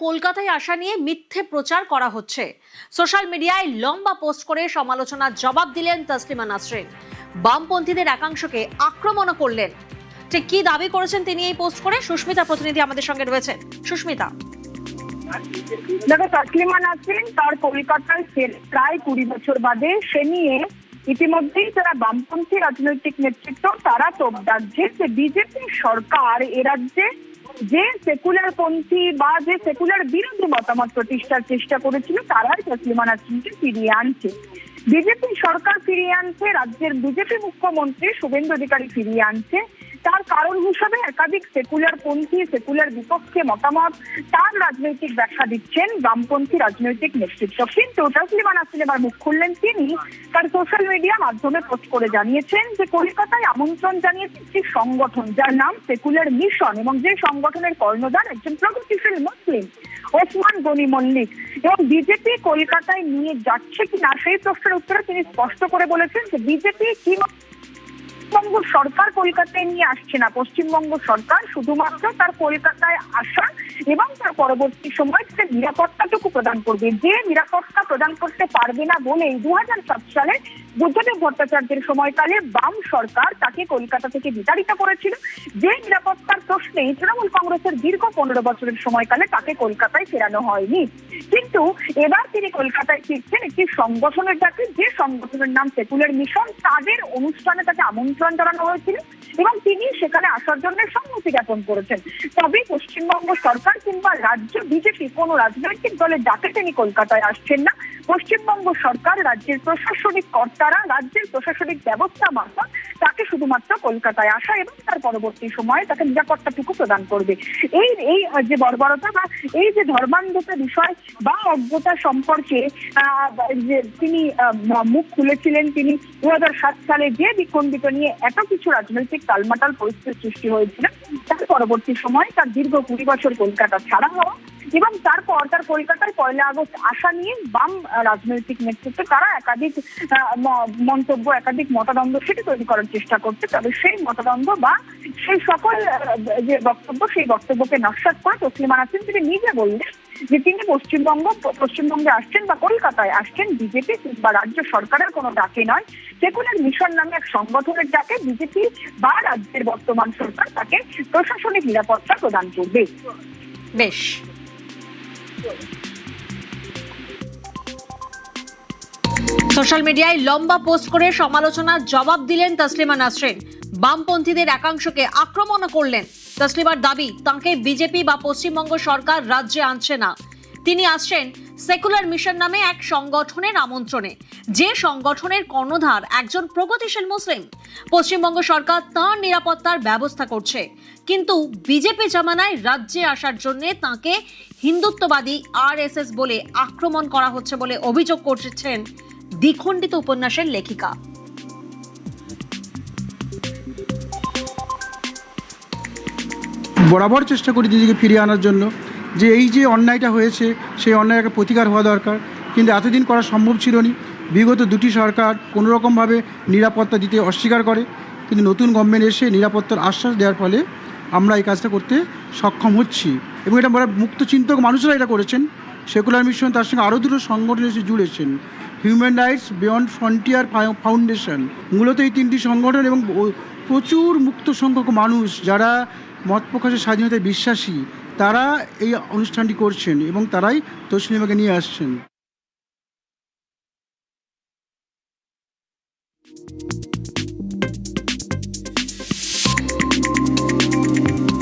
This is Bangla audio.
কলকাতায় আসা নিয়ে মিথ্যে প্রচার করা হচ্ছে। সোশ্যাল মিডিয়ায় লম্বা পোস্ট করে সমালোচনার জবাব দিলেন তসলিমা নাসরিন। বামপন্থীদের একাংশকে আক্রমণ করলেন। ঠিক কি দাবি করেছেন তিনি এই পোস্ট করে? সুস্মিতা প্রতিনিধি আমাদের সঙ্গে রয়েছেন। সুস্মিতা, দেখো, তসলিমা নাসরিন তার কলকাতায় প্রায় 20 বছর বাদে সে নিয়ে ইতিমধ্যেই যারা বামপন্থী রাজনৈতিক নেতৃত্ব তারা তোপ দাগছে যে বিজেপি সরকার এ রাজ্যে যে সেকুলার পন্থী বা যে সেকুলার বিরোধী মতামত প্রতিষ্ঠার চেষ্টা করেছিল তারাই তসলিমা নাসরিনকে ফিরিয়ে আনছে। বিজেপি সরকার ফিরিয়ে আনছে, রাজ্যের বিজেপি মুখ্যমন্ত্রী শুভেন্দু অধিকারী ফিরিয়ে আনছে। তার কারণ হিসাবে একাধিক সেকুলার পন্থী, সেকুলার বিপক্ষে মতামত তার রাজনৈতিক ব্যাখ্যা দিচ্ছেন বামপন্থী রাজনৈতিক নেতৃত্ব। কিন্তু তসলিমা নাসরিন এবার মুখ খুললেন। তিনি তার সোশ্যাল মিডিয়া মাধ্যমে পোস্ট করে জানিয়েছেন যে কলকাতায় আমন্ত্রণ জানিয়েছে একটি সংগঠন যার নাম সেকুলার মিশন এবং যে সংগঠনের কর্ণধার একজন প্রগতিশীল মুসলিম ওসমান গনি মল্লিক। এবং বিজেপি কলকাতায় নিয়ে যাচ্ছে কিনা সেই প্রশ্নের উত্তরে তিনি স্পষ্ট করে বলেছেন যে বিজেপি কি পশ্চিমবঙ্গ সরকার কলকাতায় নিয়ে আসছে না। পশ্চিমবঙ্গ সরকার শুধুমাত্র তার কলকাতায় আসা এবং তার পরবর্তী সময় সে নিরাপত্তাটুকু প্রদান করবে। যে নিরাপত্তা প্রদান করতে পারবে না বলেই 2007 সালে বুদ্ধদেব ভট্টাচার্যের সময়কালে বাম সরকার তাকে কলকাতা থেকে বিতাড়িত করেছিল। যে নিরাপত্তার প্রশ্নে তৃণমূল কংগ্রেসের দীর্ঘ 15 বছরের সময়কালে তাকে কলকাতায় ফেরানো হয়নি। কিন্তু এবার তিনি কলকাতায় ফিরছেন একটি সংগঠনের ডাকে, যে সংগঠনের নাম সেকুলার মিশন। তাদের অনুষ্ঠানে তাকে আমন্ত্রণ জানানো হয়েছিল এবং তিনি সেখানে আসার জন্য সম্মতি জ্ঞাপন করেছেন। তবে পশ্চিমবঙ্গ সরকার কিংবা রাজ্য বিজেপি কোন রাজনৈতিক দলের ডাকে তিনি কলকাতায় আসছেন না। পশ্চিমবঙ্গ সরকার, রাজ্যের প্রশাসনিক কর্তারা, রাজ্যের প্রশাসনিক ব্যবস্থা মারফত তাকে শুধুমাত্র কলকাতায় আসা এবং তার পরবর্তী সময়ে তাকে নিরাপত্তাটুকু প্রদান করবে। এই যে বর্বরতা বা এই যে ধর্মান্ধতা বিষয় বা অজ্ঞতা সম্পর্কে যে তিনি মুখ খুলেছিলেন, তিনি 2007 সালে যে দ্বিখণ্ডিত নিয়ে এত কিছু রাজনৈতিক টালমাটাল পরিস্থিতির সৃষ্টি হয়েছিল, তার পরবর্তী সময় তার দীর্ঘ 20 বছর কলকাতা ছাড়া হওয়া এবং তারপর তার কলকাতায় 1 আগস্ট আসা নিয়ে বাম রাজনৈতিক নেতৃত্ব তারা একাধিক মন্তব্য, একাধিক মতদ্বন্দ্ব সেটি তৈরি করার চেষ্টা করছে। তবে সেই মতদ্বন্দ্ব বা সেই সকল যে বক্তব্য, সেই বক্তব্যকে নস্যাৎ করে তসলিমা নাসরিন তিনি নিজে বললেন যে তিনি পশ্চিমবঙ্গে আসছেন বা কলকাতায় আসছেন বিজেপি বা রাজ্য সরকারের কোনো ডাকে নয়, সেকুলার মিশন নামে এক সংগঠনের ডাকে বিজেপি বা রাজ্যের বর্তমান সরকার তাকে প্রশাসনিক নিরাপত্তা প্রদান করবে। বেশ, সোশ্যাল মিডিয়ায় লম্বা পোস্ট করে সমালোচনার জবাব দিলেন তসলিমা নাসরিন। বামপন্থীদের একাংশকে আক্রমণ করলেন। তসলিমার দাবি, তাঁকে বিজেপি বা পশ্চিমবঙ্গ সরকার রাজ্যে আনছে না। তিনি আসছেন সেকুলার মিশন নামে এক সংগঠনের আমন্ত্রণে, যে সংগঠনের কর্ণধার একজন প্রগতিশীল মুসলিম। পশ্চিমবঙ্গ সরকার তাঁর নিরাপত্তার ব্যবস্থা করছে, কিন্তু বিজেপি জামানায় রাজ্যে আসার জন্য তাঁকে হিন্দুত্ববাদী RSS বলে আক্রমণ করা হচ্ছে বলে অভিযোগ করছেন দ্বিখণ্ডিত উপন্যাসের লেখিকা। বরাবর চেষ্টা করি দিদিকে ফিরিয়ে আনার জন্য, যে এই যে অন্যায়টা হয়েছে সেই অন্যায়ের একটা প্রতিকার হওয়া দরকার, কিন্তু এতদিন করা সম্ভব ছিল না। বিগত 2টি সরকার কোনোরকমভাবে নিরাপত্তা দিতে অস্বীকার করে, কিন্তু নতুন গভর্নমেন্ট এসে নিরাপত্তার আশ্বাস দেওয়ার ফলে আমরা এই কাজটা করতে সক্ষম হচ্ছি এবং এটা মুক্ত চিন্তক মানুষরা এটা করেছেন। সেকুলার মিশন, তার সঙ্গে আরও 2টো সংগঠন এসে জুড়েছেন, human rights beyond frontier foundation. মূলত এই 3টি সংগঠন এবং প্রচুর মুক্ত সংখ্যক মানুষ যারা মত প্রকাশের স্বাধীনতায় বিশ্বাসী, তারা এই অনুষ্ঠানটি করছেন এবং তারাই তসলিমাকে নিয়ে আসছেন।